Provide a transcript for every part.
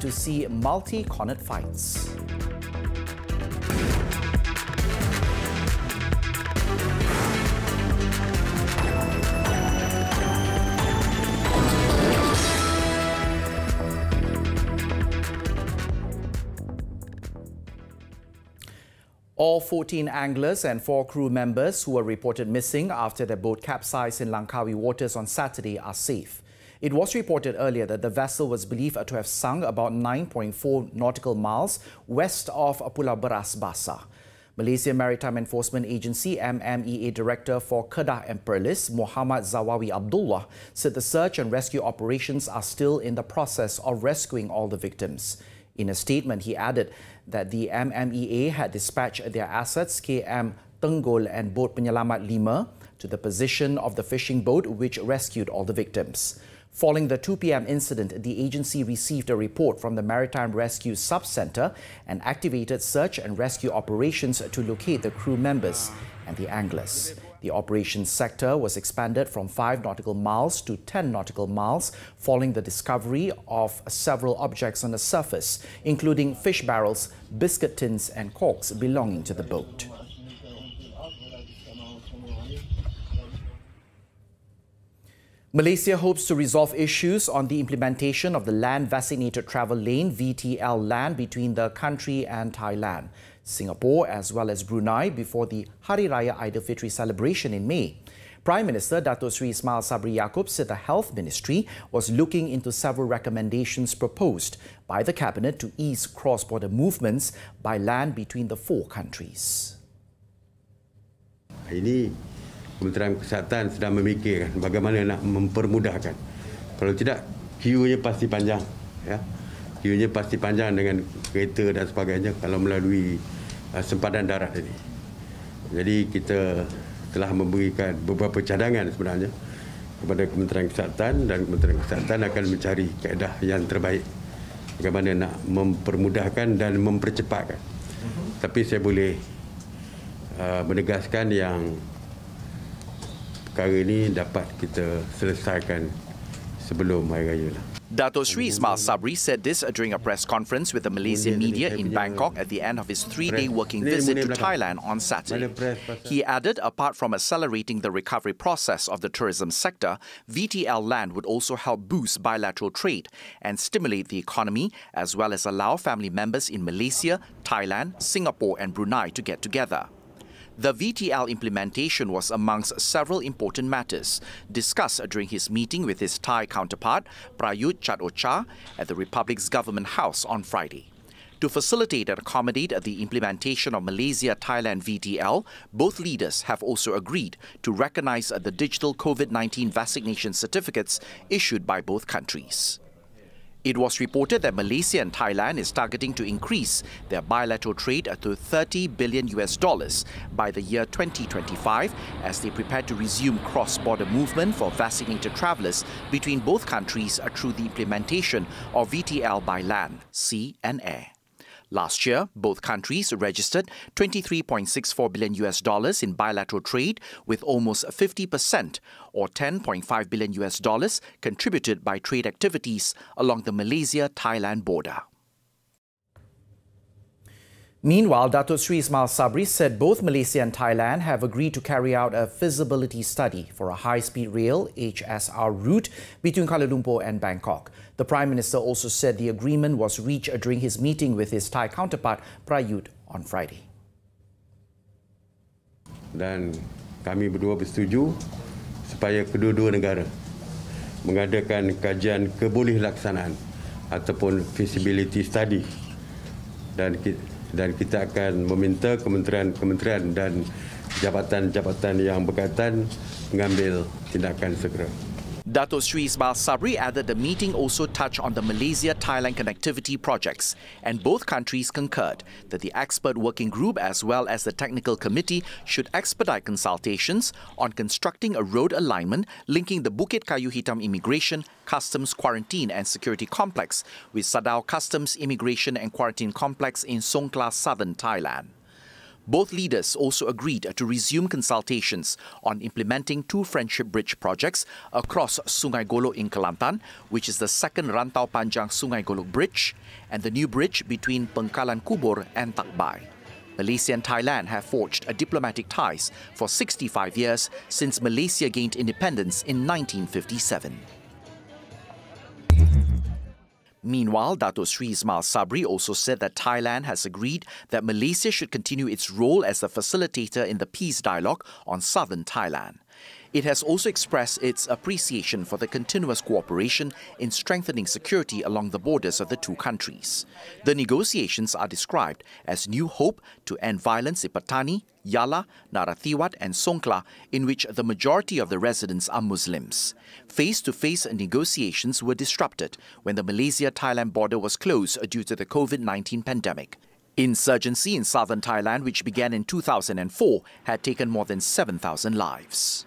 to see multi-cornered fights. All 14 anglers and 4 crew members who were reported missing after their boat capsized in Langkawi waters on Saturday are safe. It was reported earlier that the vessel was believed to have sunk about 9.4 nautical miles west of Pulau Beras Basah. Malaysia Maritime Enforcement Agency MMEA Director for Kedah and Perlis, Muhammad Zawawi Abdullah, said the search and rescue operations are still in the process of rescuing all the victims. In a statement, he added that the MMEA had dispatched their assets KM Tenggol and boat Penyelamat 5 to the position of the fishing boat which rescued all the victims. Following the 2 p.m. incident, the agency received a report from the Maritime Rescue Sub-Centre and activated search and rescue operations to locate the crew members and the anglers. The operations sector was expanded from 5 nautical miles to 10 nautical miles following the discovery of several objects on the surface, including fish barrels, biscuit tins and corks belonging to the boat. Malaysia hopes to resolve issues on the implementation of the Land Vaccinated Travel Lane (VTL) land between the country and Thailand, Singapore as well as Brunei before the Hari Raya Aidilfitri celebration in May. Prime Minister Dato Sri Ismail Sabri Yaakob said the Health Ministry was looking into several recommendations proposed by the Cabinet to ease cross-border movements by land between the 4 countries. Ini Kementerian Kesihatan sedang memikirkan bagaimana nak mempermudahkan. Kalau tidak, queue-nya pasti panjang. Ya. Queue-nya pasti panjang dengan kereta dan sebagainya kalau melalui sempadan darat ini. Jadi kita telah memberikan beberapa cadangan sebenarnya kepada Kementerian Kesihatan dan Kementerian Kesihatan akan mencari kaedah yang terbaik bagaimana nak mempermudahkan dan mempercepatkan. Tapi saya boleh menegaskan yang perkara ini dapat kita selesaikan sebelum Hari Raya lah. Dato Sri Ismail Sabri said this during a press conference with the Malaysian media in Bangkok at the end of his 3-day working visit to Thailand on Saturday. He added, apart from accelerating the recovery process of the tourism sector, VTL land would also help boost bilateral trade and stimulate the economy, as well as allow family members in Malaysia, Thailand, Singapore and Brunei to get together. The VTL implementation was amongst several important matters discussed during his meeting with his Thai counterpart, Prayut Chan-o-cha, at the Republic's Government House on Friday. To facilitate and accommodate the implementation of Malaysia-Thailand VTL, both leaders have also agreed to recognise the digital COVID-19 vaccination certificates issued by both countries. It was reported that Malaysia and Thailand is targeting to increase their bilateral trade to $30 billion by the year 2025 as they prepare to resume cross-border movement for vaccinated travellers between both countries through the implementation of VTL by land, sea and air. Last year, both countries registered $23.64 billion in bilateral trade, with almost 50% or $10.5 billion contributed by trade activities along the Malaysia-Thailand border. Meanwhile, Dato Sri Ismail Sabri said both Malaysia and Thailand have agreed to carry out a feasibility study for a high-speed rail HSR route between Kuala Lumpur and Bangkok. The Prime Minister also said the agreement was reached during his meeting with his Thai counterpart Prayut on Friday. Dan kami berdua bersetuju supaya kedua-dua negara mengadakan kajian kebolehilaksanaan ataupun feasibility study dan kita akan meminta kementerian-kementerian dan jabatan-jabatan yang berkaitan mengambil tindakan segera. Dato Sri Ismail Sabri added the meeting also touched on the Malaysia-Thailand connectivity projects, and both countries concurred that the expert working group as well as the technical committee should expedite consultations on constructing a road alignment linking the Bukit Kayu Hitam Immigration, Customs, Quarantine and Security Complex with Sadao Customs, Immigration and Quarantine Complex in Songkhla, southern Thailand. Both leaders also agreed to resume consultations on implementing two friendship bridge projects across Sungai Golok in Kelantan, which is the second Rantau Panjang Sungai Golok Bridge, and the new bridge between Pengkalan Kubur and Takbai. Malaysia and Thailand have forged diplomatic ties for 65 years since Malaysia gained independence in 1957. Meanwhile, Dato Sri Ismail Sabri also said that Thailand has agreed that Malaysia should continue its role as the facilitator in the peace dialogue on southern Thailand. It has also expressed its appreciation for the continuous cooperation in strengthening security along the borders of the two countries. The negotiations are described as new hope to end violence in Patani, Yala, Narathiwat and Songkhla, in which the majority of the residents are Muslims. Face-to-face negotiations were disrupted when the Malaysia-Thailand border was closed due to the COVID-19 pandemic. Insurgency in southern Thailand, which began in 2004, had taken more than 7,000 lives.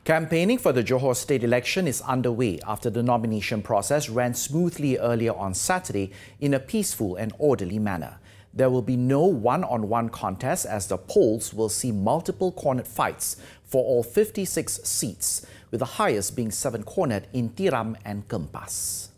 Campaigning for the Johor state election is underway after the nomination process ran smoothly earlier on Saturday in a peaceful and orderly manner. There will be no one-on-one contest as the polls will see multiple cornered fights for all 56 seats, with the highest being 7 cornered in Tiram and Kempas.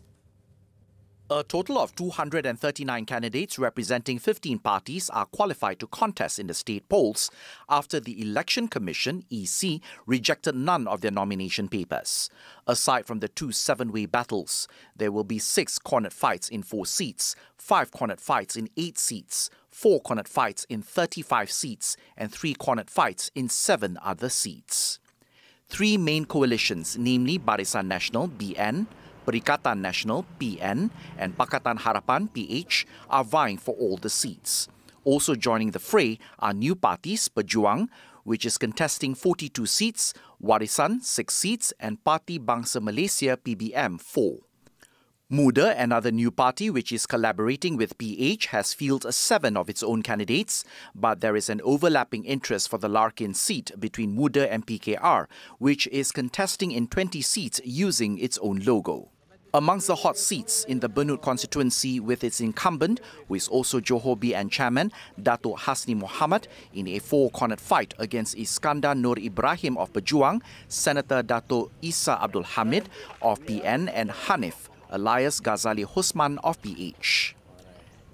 A total of 239 candidates representing 15 parties are qualified to contest in the state polls after the Election Commission, EC, rejected none of their nomination papers. Aside from the 2 7-way battles, there will be 6 cornered fights in 4 seats, 5 cornered fights in 8 seats, 4 cornered fights in 35 seats, and 3 cornered fights in 7 other seats. 3 main coalitions, namely Barisan Nasional, BN, Perikatan Nasional, PN, and Pakatan Harapan, PH, are vying for all the seats. Also joining the fray are new parties, Pejuang, which is contesting 42 seats, Warisan, 6 seats, and Parti Bangsa Malaysia, PBM, 4. Muda, another new party which is collaborating with PH, has fielded 7 of its own candidates, but there is an overlapping interest for the Larkin seat between Muda and PKR, which is contesting in 20 seats using its own logo. Amongst the hot seats in the Benut constituency with its incumbent, who is also Johor BN chairman, Dato Hasni Mohamad, in a 4-cornered fight against Iskandar Nur Ibrahim of Pejuang, Senator Dato Isa Abdul Hamid of PN, and Hanif Elias Ghazali Husman of PH.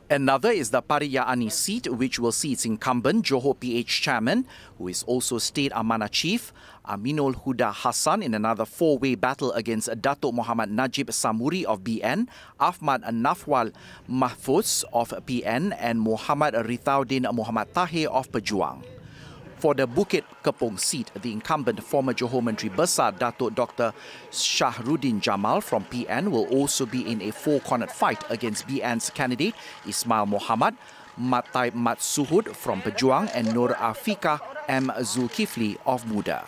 Another is the Pariyaani seat, which will see its incumbent, Johor PH chairman, who is also State Amanah Chief, Aminul Huda Hassan, in another 4-way battle against Datuk Muhammad Najib Samuri of BN, Ahmad Nafwal Mahfuz of PN, and Muhammad Rithaudin Muhammad Tahir of Pejuang. For the Bukit Kepong seat, the incumbent former Johor Menteri Besar Datuk Dr. Shahruddin Jamal from PN will also be in a 4-cornered fight against BN's candidate Ismail Mohamad, Matai Mat Suhud from Pejuang, and Nur Afika M. Zulkifli of Muda.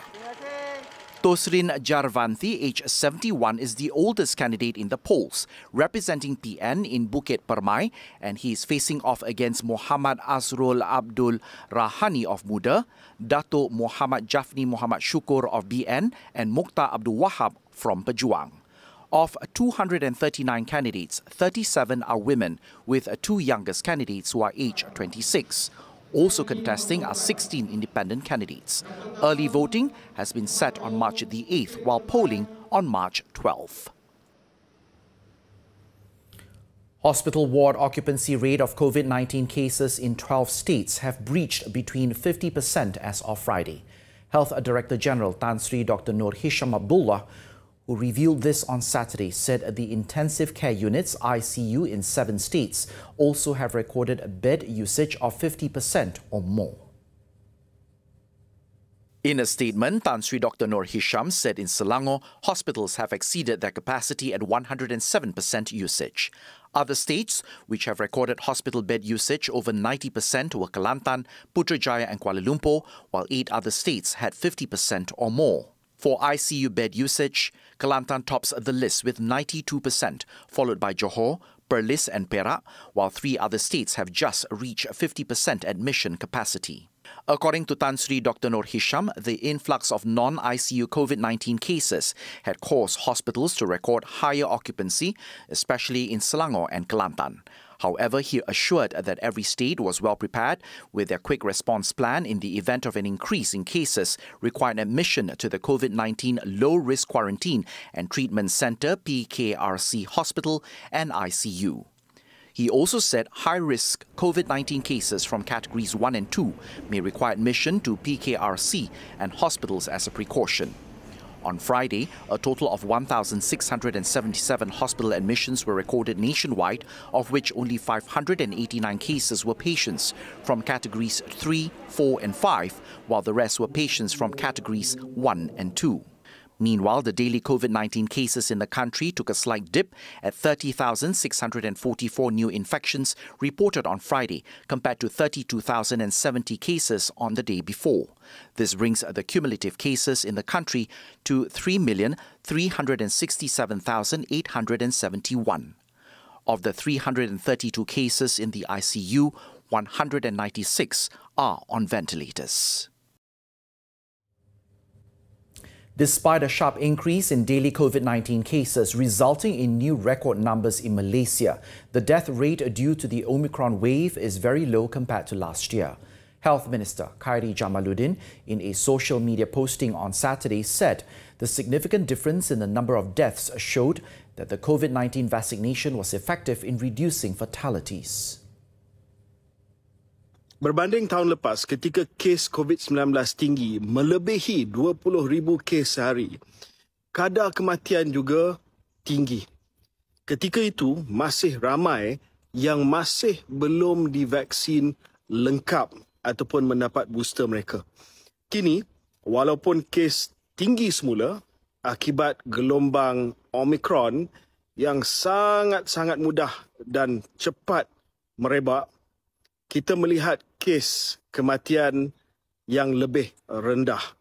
Tosrin Jarvanti, aged 71, is the oldest candidate in the polls, representing PN in Bukit Permai, and he is facing off against Muhammad Azrul Abdul Rahani of Muda, Dato Muhammad Jafni Muhammad Syukur of BN, and Mukhtar Abdul Wahab from Pejuang. Of 239 candidates, 37 are women, with 2 youngest candidates who are aged 26. Also contesting are 16 independent candidates. Early voting has been set on March the 8th, while polling on March 12th. Hospital ward occupancy rate of COVID-19 cases in 12 states have breached between 50% as of Friday. Health Director General Tan Sri Dr. Nur Hisham Abdullah, who revealed this on Saturday, said the intensive care units, ICU, in 7 states also have recorded a bed usage of 50% or more. In a statement, Tan Sri Dr. Nur Hisham said in Selangor, hospitals have exceeded their capacity at 107% usage. Other states which have recorded hospital bed usage over 90% were Kelantan, Putrajaya and Kuala Lumpur, while 8 other states had 50% or more. For ICU bed usage, Kelantan tops the list with 92%, followed by Johor, Perlis and Perak, while 3 other states have just reached 50% admission capacity. According to Tan Sri Dr. Nur Hisham, the influx of non-ICU COVID-19 cases had caused hospitals to record higher occupancy, especially in Selangor and Kelantan. However, he assured that every state was well prepared with their quick response plan in the event of an increase in cases requiring admission to the COVID-19 Low-Risk Quarantine and Treatment Centre PKRC Hospital and ICU. He also said high-risk COVID-19 cases from categories 1 and 2 may require admission to PKRC and hospitals as a precaution. On Friday, a total of 1,677 hospital admissions were recorded nationwide, of which only 589 cases were patients from categories 3, 4 and 5, while the rest were patients from categories 1 and 2. Meanwhile, the daily COVID-19 cases in the country took a slight dip at 30,644 new infections reported on Friday, compared to 32,070 cases on the day before. This brings the cumulative cases in the country to 3,367,871. Of the 332 cases in the ICU, 196 are on ventilators. Despite a sharp increase in daily COVID-19 cases resulting in new record numbers in Malaysia, the death rate due to the Omicron wave is very low compared to last year. Health Minister Khairi Jamaluddin, in a social media posting on Saturday, said the significant difference in the number of deaths showed that the COVID-19 vaccination was effective in reducing fatalities. Berbanding tahun lepas, ketika kes COVID-19 tinggi, melebihi 20,000 kes sehari, kadar kematian juga tinggi. Ketika itu, masih ramai yang masih belum divaksin lengkap ataupun mendapat booster mereka. Kini, walaupun kes tinggi semula akibat gelombang Omicron yang sangat-sangat mudah dan cepat merebak, kita melihat kes kematian yang lebih rendah.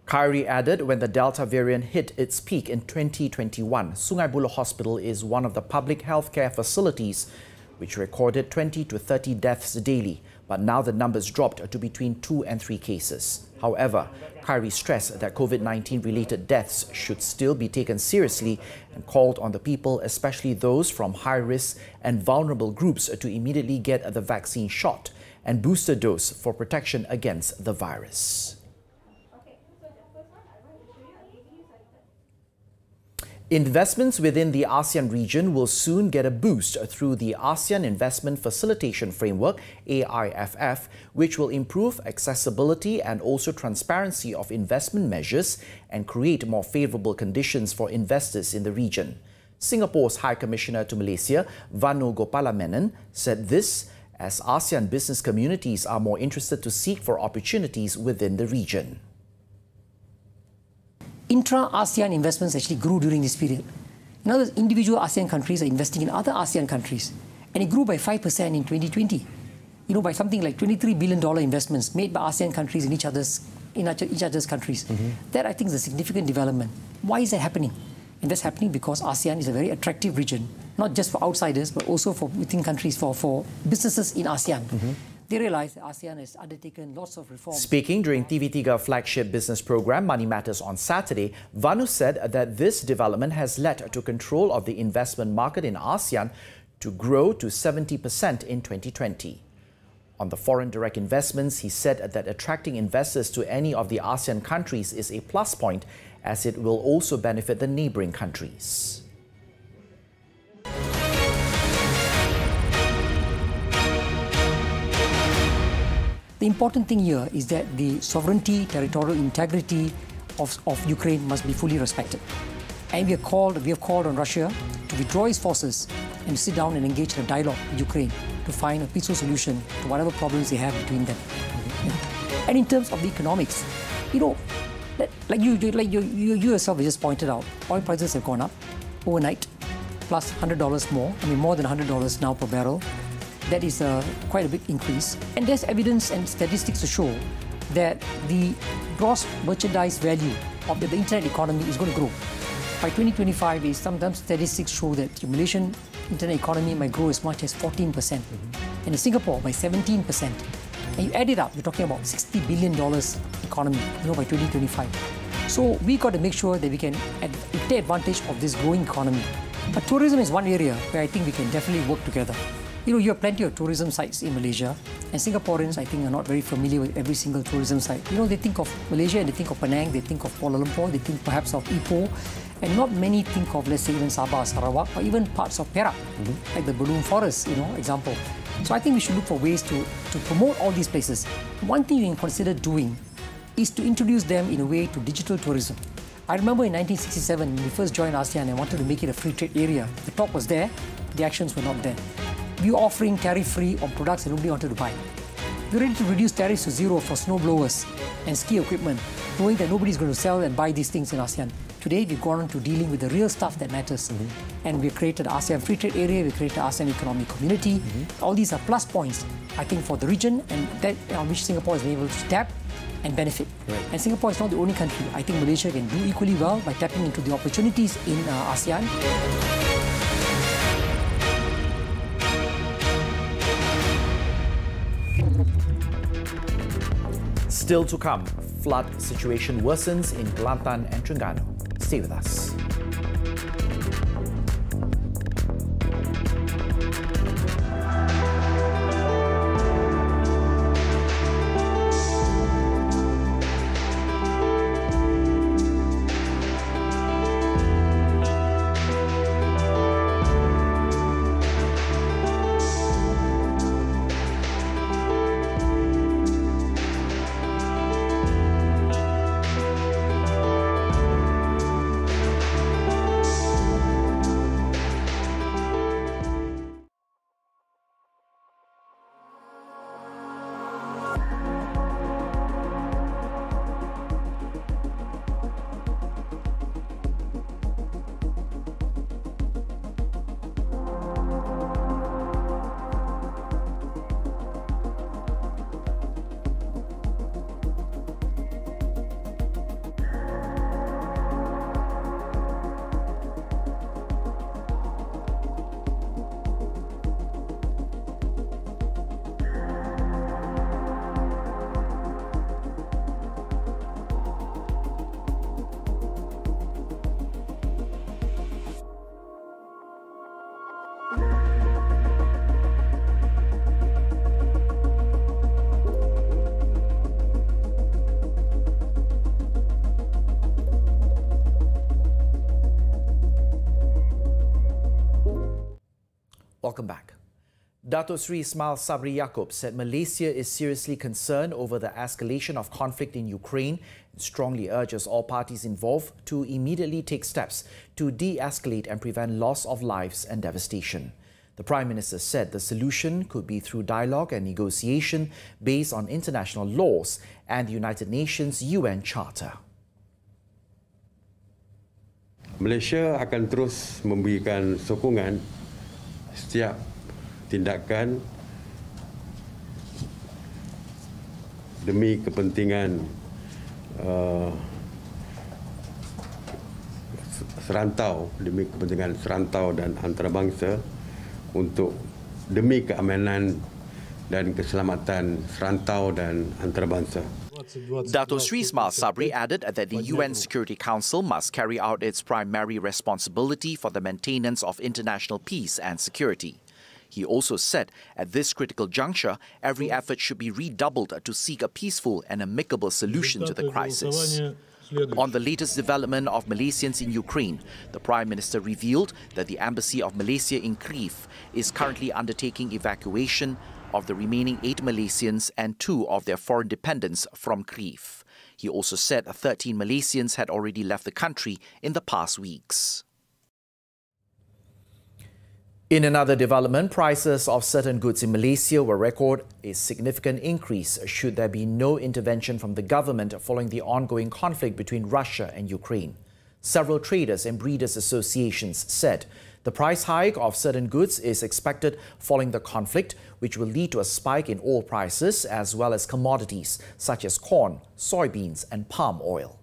Khairi added when the Delta variant hit its peak in 2021, Sungai Buloh Hospital is one of the public healthcare facilities which recorded 20 to 30 deaths daily, but now the numbers dropped to between 2 and 3 cases. However, Khairi stressed that COVID-19 related deaths should still be taken seriously and called on the people, especially those from high-risk and vulnerable groups, to immediately get the vaccine shot and booster dose for protection against the virus. Investments within the ASEAN region will soon get a boost through the ASEAN Investment Facilitation Framework, AIFF, which will improve accessibility and also transparency of investment measures and create more favourable conditions for investors in the region. Singapore's High Commissioner to Malaysia, Vanu Gopalamenon, said this as ASEAN business communities are more interested to seek for opportunities within the region. Intra-ASEAN investments actually grew during this period. In other words, individual ASEAN countries are investing in other ASEAN countries. And it grew by 5% in 2020. You know, by something like $23 billion investments made by ASEAN countries in each other's countries. That, I think, is a significant development. Why is that happening? And that's happening because ASEAN is a very attractive region, not just for outsiders, but also for within countries, for businesses in ASEAN. They realize that ASEAN has undertaken lots of reforms. Speaking during TV3 flagship business program Money Matters on Saturday, Vanu said that this development has led to control of the investment market in ASEAN to grow to 70% in 2020. On the foreign direct investments, he said that attracting investors to any of the ASEAN countries is a plus point, as it will also benefit the neighbouring countries. The important thing here is that the sovereignty, territorial integrity of Ukraine must be fully respected. And we have called on Russia to withdraw its forces and to sit down and engage in a dialogue with Ukraine to find a peaceful solution to whatever problems they have between them. And in terms of the economics, you know, like you yourself just pointed out, oil prices have gone up overnight, plus $100 more. I mean, more than $100 now per barrel. That is quite a big increase. And there's evidence and statistics to show that the gross merchandise value of the internet economy is going to grow. By 2025, sometimes statistics show that the Malaysian internet economy might grow as much as 14%, and in Singapore by 17%. And you add it up, you're talking about $60 billion economy, by 2025. So we got to make sure that we can take advantage of this growing economy. But tourism is one area where I think we can definitely work together. You have plenty of tourism sites in Malaysia, and Singaporeans, I think, are not very familiar with every single tourism site. They think of Malaysia and they think of Penang, they think of Kuala Lumpur, they think perhaps of Ipoh, and not many think of, let's say, even Sabah, Sarawak, or even parts of Perak, like the Balloon Forest, example. So I think we should look for ways to promote all these places. One thing you can consider doing is to introduce them in a way to digital tourism. I remember in 1967, when we first joined ASEAN and wanted to make it a free trade area. The talk was there, the actions were not there. We were offering tariff-free on products that nobody wanted to buy. We were ready to reduce tariffs to zero for snow blowers and ski equipment, knowing that nobody's going to sell and buy these things in ASEAN. Today, we've gone on to dealing with the real stuff that matters. And we've created ASEAN Free Trade Area, we've created ASEAN Economic Community. All these are plus points, I think, for the region, and that on which Singapore is able to tap and benefit. Right. And Singapore is not the only country. I think Malaysia can do equally well by tapping into the opportunities in ASEAN. Still to come, flood situation worsens in Kelantan and Terengganu. Stay with us. Welcome back. Dato Sri Ismail Sabri Yaakob said Malaysia is seriously concerned over the escalation of conflict in Ukraine and strongly urges all parties involved to immediately take steps to de-escalate and prevent loss of lives and devastation. The Prime Minister said the solution could be through dialogue and negotiation based on international laws and the United Nations UN Charter. Malaysia akan terus memberikan sokongan setiap tindakan demi kepentingan serantau, demi kepentingan serantau dan antarabangsa untuk demi keamanan dan keselamatan serantau dan antarabangsa. Dato Sri Ismail Sabri added that the UN Security Council must carry out its primary responsibility for the maintenance of international peace and security. He also said at this critical juncture, every effort should be redoubled to seek a peaceful and amicable solution to the crisis. On the latest development of Malaysians in Ukraine, the Prime Minister revealed that the Embassy of Malaysia in Kyiv is currently undertaking evacuation of the remaining 8 Malaysians and 2 of their foreign dependents from Kyiv. He also said 13 Malaysians had already left the country in the past weeks. In another development, prices of certain goods in Malaysia will record a significant increase should there be no intervention from the government following the ongoing conflict between Russia and Ukraine. Several traders and breeders' associations said the price hike of certain goods is expected following the conflict, which will lead to a spike in oil prices as well as commodities such as corn, soybeans and palm oil.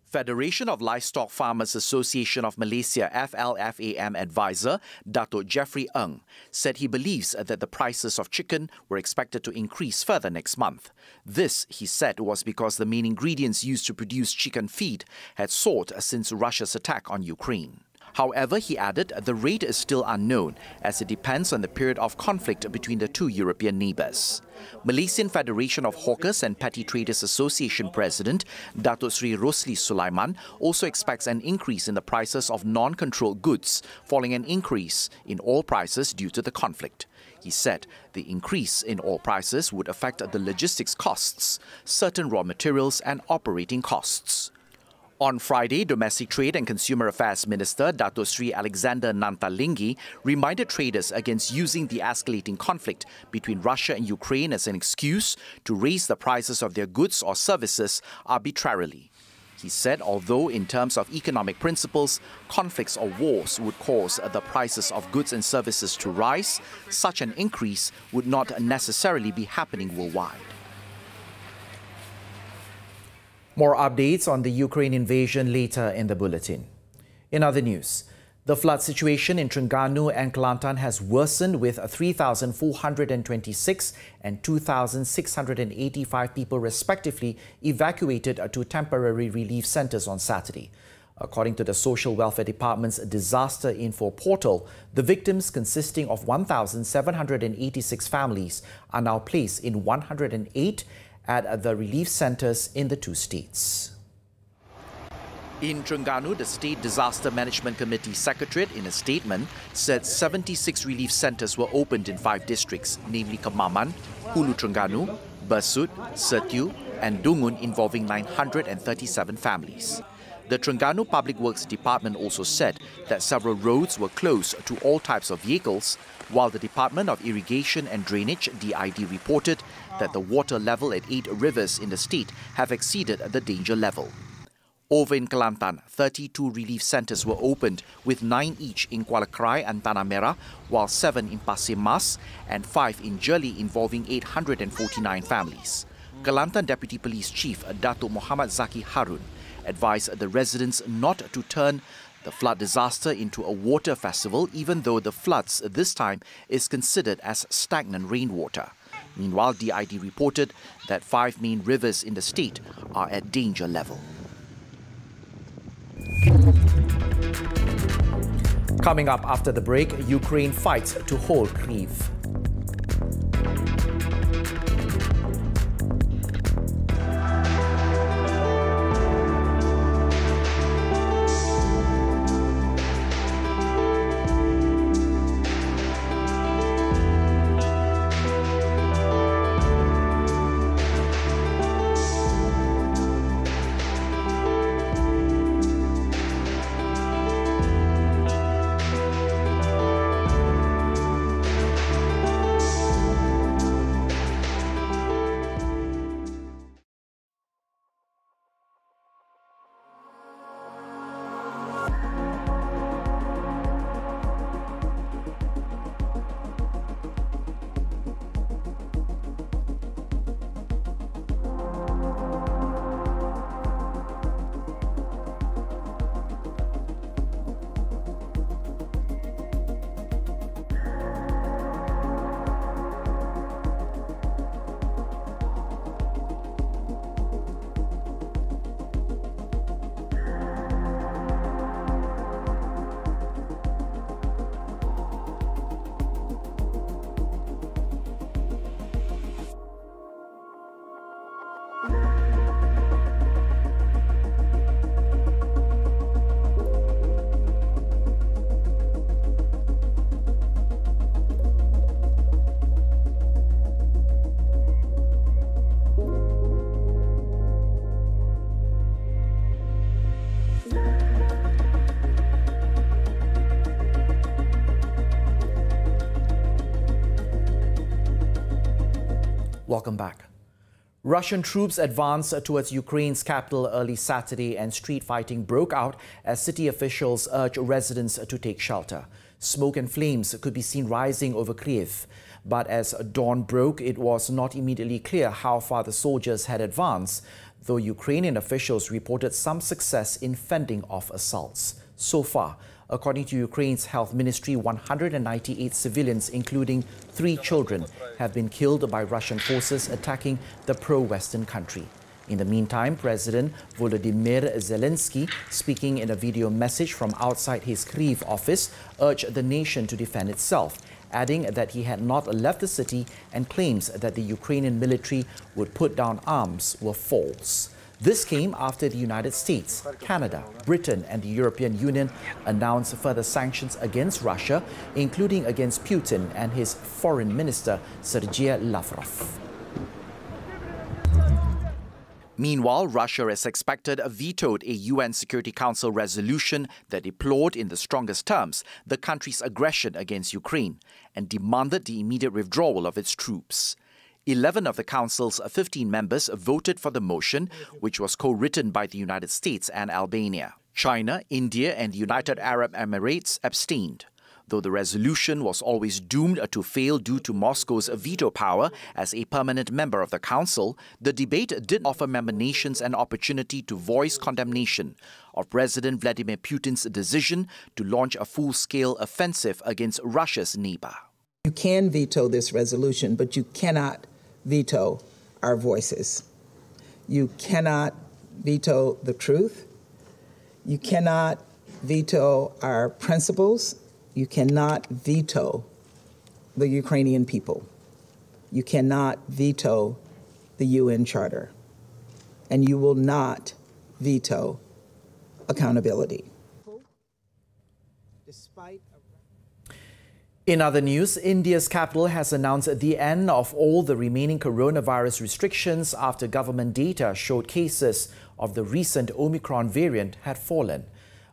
Federation of Livestock Farmers Association of Malaysia FLFAM advisor Datuk Jeffrey Ng said he believes that the prices of chicken were expected to increase further next month. This, he said, was because the main ingredients used to produce chicken feed had soared since Russia's attack on Ukraine. However, he added, the rate is still unknown as it depends on the period of conflict between the two European neighbours. Malaysian Federation of Hawkers and Petty Traders Association President Datuk Sri Rosli Sulaiman also expects an increase in the prices of non-controlled goods following an increase in oil prices due to the conflict. He said the increase in oil prices would affect the logistics costs, certain raw materials and operating costs. On Friday, Domestic Trade and Consumer Affairs Minister Datuk Sri Alexander Nantalingi reminded traders against using the escalating conflict between Russia and Ukraine as an excuse to raise the prices of their goods or services arbitrarily. He said although in terms of economic principles, conflicts or wars would cause the prices of goods and services to rise, such an increase would not necessarily be happening worldwide. More updates on the Ukraine invasion later in the bulletin. In other news, the flood situation in Terengganu and Kelantan has worsened with 3,426 and 2,685 people respectively evacuated to temporary relief centres on Saturday. According to the Social Welfare Department's Disaster Info portal, the victims, consisting of 1,786 families, are now placed in 108 at the relief centres in the two states. In Terengganu, the State Disaster Management Committee Secretariat, in a statement, said 76 relief centres were opened in 5 districts, namely Kemaman, Hulu Terengganu, Besut, Setu and Dungun, involving 937 families. The Terengganu Public Works Department also said that several roads were closed to all types of vehicles, while the Department of Irrigation and Drainage (DID) reported that the water level at 8 rivers in the state have exceeded the danger level. Over in Kelantan, 32 relief centres were opened, with 9 each in Kuala Krai and Tanah Merah, while 7 in Pasir Mas and 5 in Jeli, involving 849 families. Kelantan Deputy Police Chief Datuk Muhammad Zaki Harun advised the residents not to turn the flood disaster into a water festival, even though the floods this time is considered as stagnant rainwater. Meanwhile, DID reported that 5 main rivers in the state are at danger level. Coming up after the break, Ukraine fights to hold Kyiv. Welcome back. Russian troops advanced towards Ukraine's capital early Saturday and street fighting broke out as city officials urged residents to take shelter. Smoke and flames could be seen rising over Kyiv. But as dawn broke, it was not immediately clear how far the soldiers had advanced. though Ukrainian officials reported some success in fending off assaults. So far, according to Ukraine's health ministry, 198 civilians, including 3 children, have been killed by Russian forces attacking the pro-Western country. In the meantime, President Volodymyr Zelensky, speaking in a video message from outside his Kyiv office, urged the nation to defend itself, adding that he had not left the city, and claims that the Ukrainian military would put down arms were false. This came after the United States, Canada, Britain and the European Union announced further sanctions against Russia, including against Putin and his foreign minister, Sergei Lavrov. Meanwhile, Russia, as expected, vetoed a UN Security Council resolution that deplored in the strongest terms the country's aggression against Ukraine and demanded the immediate withdrawal of its troops. 11 of the Council's 15 members voted for the motion, which was co-written by the United States and Albania. China, India and the United Arab Emirates abstained. Though the resolution was always doomed to fail due to Moscow's veto power as a permanent member of the Council, the debate did offer member nations an opportunity to voice condemnation of President Vladimir Putin's decision to launch a full-scale offensive against Russia's neighbor. You can veto this resolution, but you cannot veto our voices. You cannot veto the truth. You cannot veto our principles. You cannot veto the Ukrainian people. You cannot veto the UN Charter. And you will not veto accountability. In other news, India's capital has announced the end of all the remaining coronavirus restrictions after government data showed cases of the recent Omicron variant had fallen.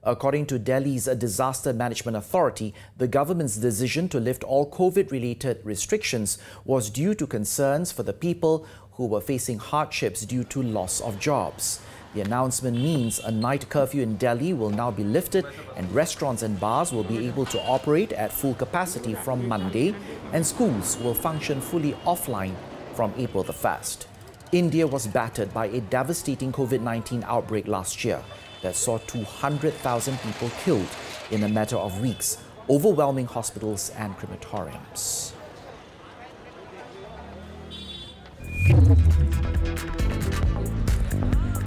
According to Delhi's Disaster Management Authority, the government's decision to lift all COVID-related restrictions was due to concerns for the people who were facing hardships due to loss of jobs. The announcement means a night curfew in Delhi will now be lifted and restaurants and bars will be able to operate at full capacity from Monday, and schools will function fully offline from April the 1st. India was battered by a devastating COVID-19 outbreak last year that saw 200,000 people killed in a matter of weeks, overwhelming hospitals and crematoriums.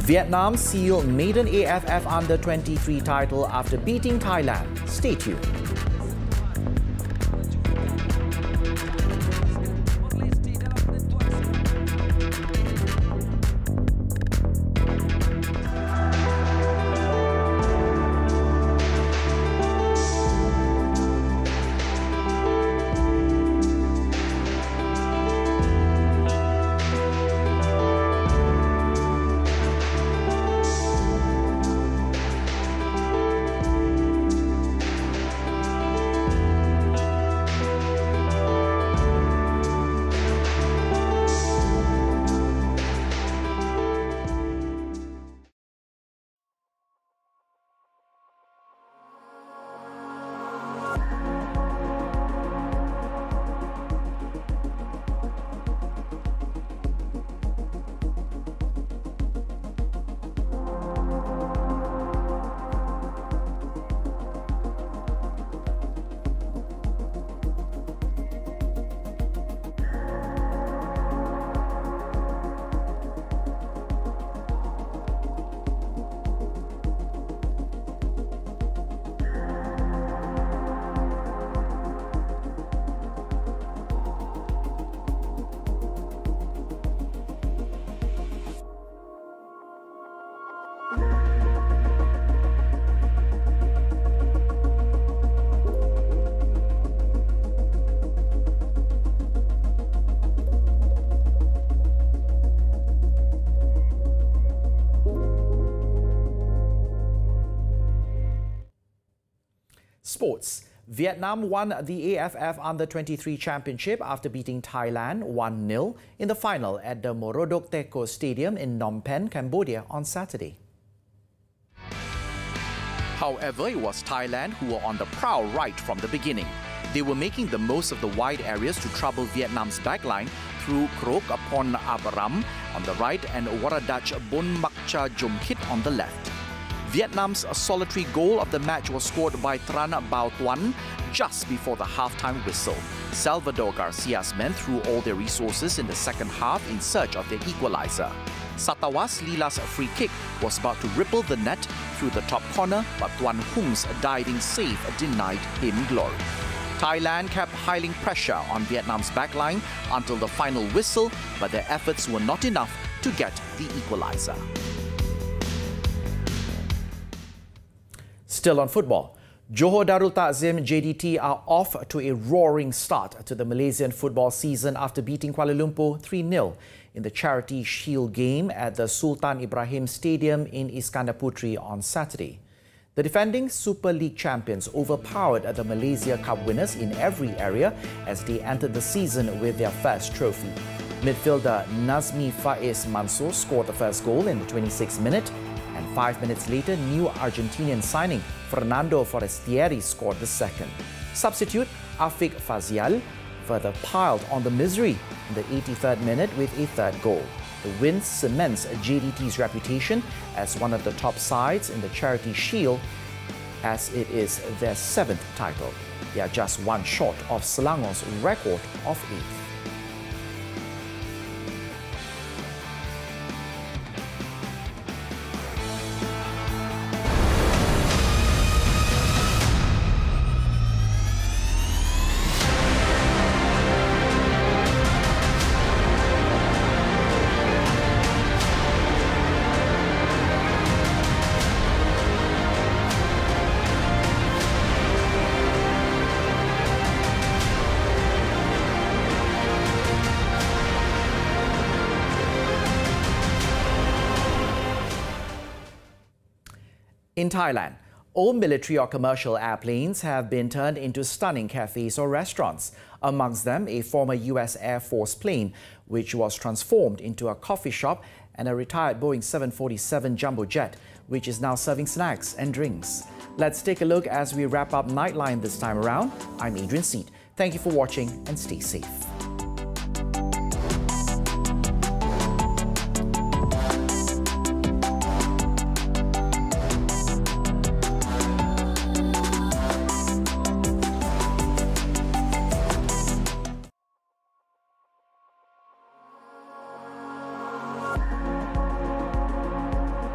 Vietnam sealed maiden AFF Under-23 title after beating Thailand. Stay tuned. Sports. Vietnam won the AFF Under-23 Championship after beating Thailand 1-0 in the final at the Morodok Teko Stadium in Phnom Penh, Cambodia on Saturday. However, it was Thailand who were on the prowl right from the beginning. They were making the most of the wide areas to trouble Vietnam's backline through Krok upon Abaram on the right and Waradach Bon Makcha Jomkit on the left. Vietnam's solitary goal of the match was scored by Tran Bao Tuan just before the halftime whistle. Salvador Garcia's men threw all their resources in the second half in search of their equalizer. Satawas Lila's free kick was about to ripple the net through the top corner, but Tuan Hung's diving save denied him glory. Thailand kept piling pressure on Vietnam's backline until the final whistle, but their efforts were not enough to get the equalizer. Still on football, Johor Darul Takzim JDT are off to a roaring start to the Malaysian football season after beating Kuala Lumpur 3-0 in the Charity Shield game at the Sultan Ibrahim Stadium in Iskandar Puteri on Saturday. The defending Super League champions overpowered the Malaysia Cup winners in every area as they entered the season with their first trophy. Midfielder Nazmi Faiz Mansour scored the first goal in the 26th minute, and 5 minutes later, new Argentinian signing Fernando Forestieri scored the second. Substitute Afiq Fazial further piled on the misery in the 83rd minute with a third goal. The win cements JDT's reputation as one of the top sides in the Charity Shield, as it is their 7th title. They are just one short of Selangor's record of 8th. In Thailand, old military or commercial airplanes have been turned into stunning cafes or restaurants. Amongst them, a former US Air Force plane, which was transformed into a coffee shop, and a retired Boeing 747 jumbo jet, which is now serving snacks and drinks. Let's take a look as we wrap up Nightline this time around. I'm Adrian Seet. Thank you for watching and stay safe.